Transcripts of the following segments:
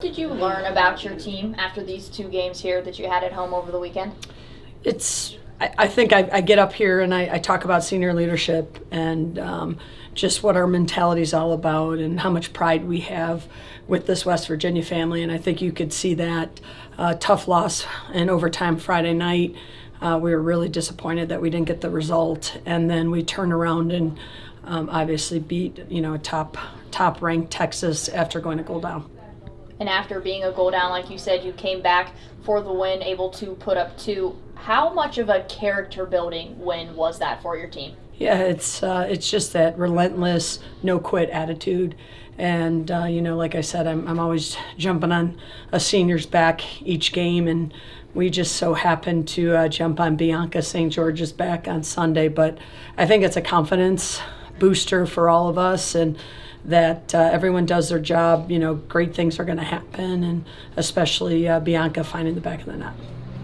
Did you learn about your team after these two games here that you had at home over the weekend? I think I get up here and I talk about senior leadership and just what our mentality is all about and how much pride we have with this West Virginia family. And I think you could see that tough loss in overtime Friday night. We were really disappointed that we didn't get the result. And then we turn around and obviously beat, a top ranked Texas after going a goal down. And after being a goal down, like you said, you came back for the win, able to put up two. How much of a character building win was that for your team? Yeah, it's just that relentless, no quit attitude, and like I said, I'm always jumping on a senior's back each game, and we just so happened to jump on Bianca St. George's back on Sunday. But I think it's a confidence booster for all of us, and that everyone does their job. Great things are going to happen, and especially Bianca finding the back of the net.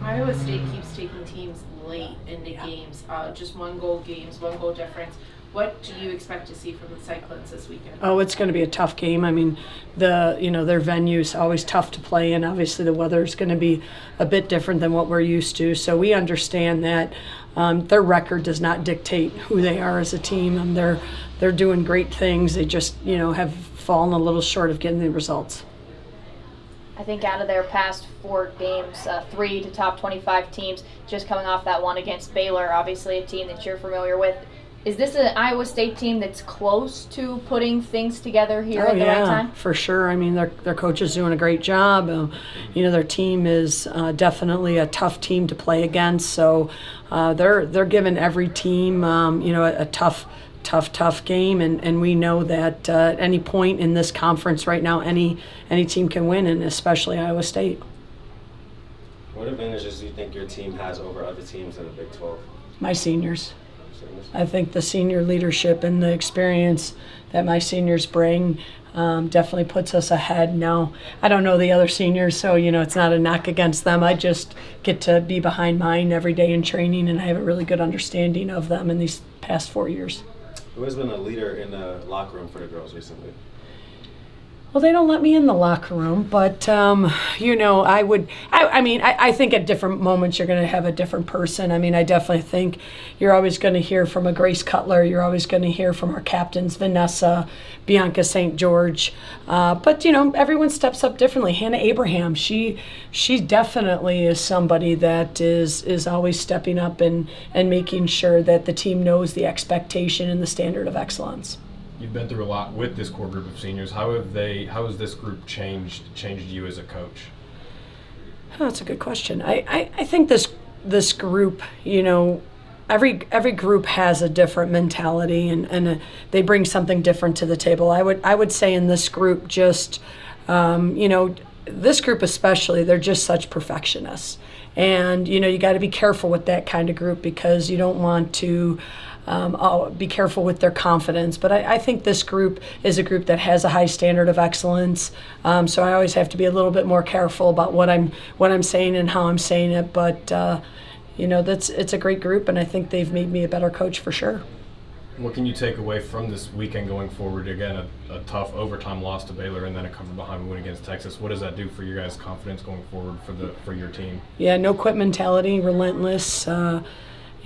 Iowa State keeps taking teams late into games, just one goal games, one goal difference. What do you expect to see from the Cyclones this weekend? Oh, it's going to be a tough game. I mean, their venue's always tough to play in. Obviously, the weather's going to be a bit different than what we're used to. So we understand that their record does not dictate who they are as a team. They're doing great things. They just have fallen a little short of getting the results. I think out of their past four games, 3 to top 25 teams, just coming off that one against Baylor, obviously a team that you're familiar with. Is this an Iowa State team that's close to putting things together here at the right time? For sure. I mean, their coach is doing a great job. Their team is definitely a tough team to play against. So they're giving every team, a tough game, and we know that at any point in this conference right now, any team can win, and especially Iowa State. What advantages do you think your team has over other teams in the Big 12? My seniors. I think the senior leadership and the experience that my seniors bring definitely puts us ahead. Now, I don't know the other seniors, so it's not a knock against them. I just get to be behind mine every day in training, and I have a really good understanding of them in these past 4 years. Who has been a leader in the locker room for the girls recently? Well, they don't let me in the locker room, but I think at different moments you're going to have a different person. I mean, I definitely think you're always going to hear from a Grace Cutler. You're always going to hear from our captains, Vanessa, Bianca St. George. But everyone steps up differently. Hannah Abraham, she definitely is somebody that is always stepping up and making sure that the team knows the expectation and the standard of excellence. You've been through a lot with this core group of seniors. How has this group changed you as a coach? Oh, that's a good question. I think this group, every group has a different mentality, and they bring something different to the table. I would say in this group, just this group especially, they're just such perfectionists, and you got to be careful with that kind of group because you don't want to. Be careful with their confidence, but I think this group is a group that has a high standard of excellence. So I always have to be a little bit more careful about what I'm saying and how I'm saying it. But it's a great group, and I think they've made me a better coach for sure. What can you take away from this weekend going forward? Again, a tough overtime loss to Baylor, and then a cover behind win against Texas. What does that do for your guys' confidence going forward for your team? Yeah, no quit mentality, relentless.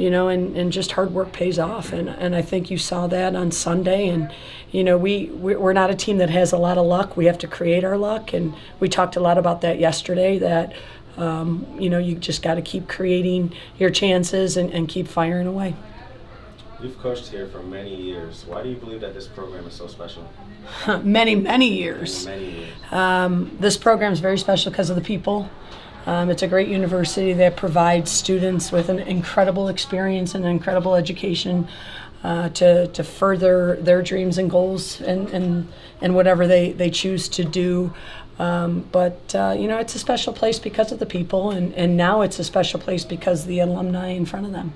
And just hard work pays off. And I think you saw that on Sunday. And, we're not a team that has a lot of luck. We have to create our luck. And we talked a lot about that yesterday, that, you just got to keep creating your chances and keep firing away. You've coached here for many years. Why do you believe that this program is so special? Many years. Many years. This program is very special because of the people. It's a great university that provides students with an incredible experience and an incredible education to further their dreams and goals and whatever they choose to do. But it's a special place because of the people, and now it's a special place because of the alumni in front of them.